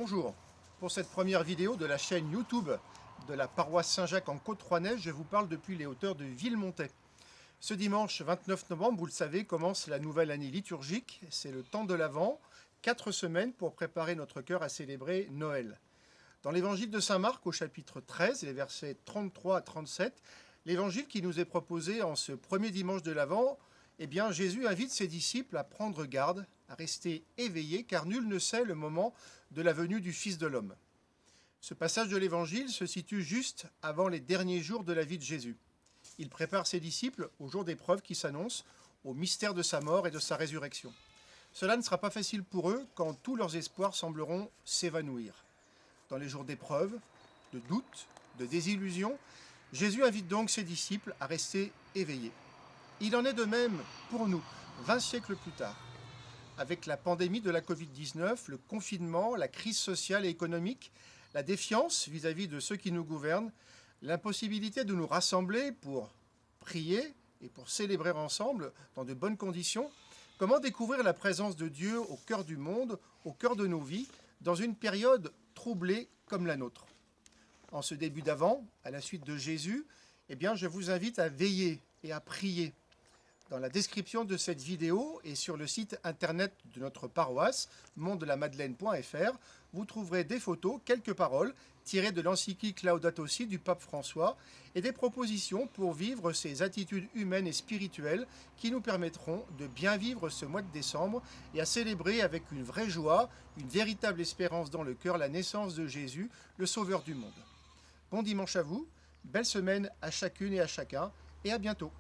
Bonjour, pour cette première vidéo de la chaîne YouTube de la paroisse Saint-Jacques en Côte-Trois-Neiges, je vous parle depuis les hauteurs de Villemontais. Ce dimanche 29 novembre, vous le savez, commence la nouvelle année liturgique, c'est le temps de l'Avent, 4 semaines pour préparer notre cœur à célébrer Noël. Dans l'évangile de Saint Marc au chapitre 13, les versets 33 à 37, l'évangile qui nous est proposé en ce premier dimanche de l'Avent, eh bien Jésus invite ses disciples à prendre garde, à rester éveillés, car nul ne sait le moment de la venue du Fils de l'homme. Ce passage de l'évangile se situe juste avant les derniers jours de la vie de Jésus. Il prépare ses disciples au jour d'épreuve qui s'annonce, au mystère de sa mort et de sa résurrection. Cela ne sera pas facile pour eux quand tous leurs espoirs sembleront s'évanouir. Dans les jours d'épreuve, de doute, de désillusion, Jésus invite donc ses disciples à rester éveillés. Il en est de même pour nous, 20 siècles plus tard. Avec la pandémie de la Covid-19, le confinement, la crise sociale et économique, la défiance vis-à-vis de ceux qui nous gouvernent, l'impossibilité de nous rassembler pour prier et pour célébrer ensemble dans de bonnes conditions, comment découvrir la présence de Dieu au cœur du monde, au cœur de nos vies, dans une période troublée comme la nôtre. En ce début d'Avent, à la suite de Jésus, eh bien, je vous invite à veiller et à prier. Dans la description de cette vidéo et sur le site internet de notre paroisse, mondelamadeleine.fr, vous trouverez des photos, quelques paroles tirées de l'encyclique Laudato Si du pape François et des propositions pour vivre ces attitudes humaines et spirituelles qui nous permettront de bien vivre ce mois de décembre et à célébrer avec une vraie joie, une véritable espérance dans le cœur la naissance de Jésus, le Sauveur du monde. Bon dimanche à vous, belle semaine à chacune et à chacun et à bientôt.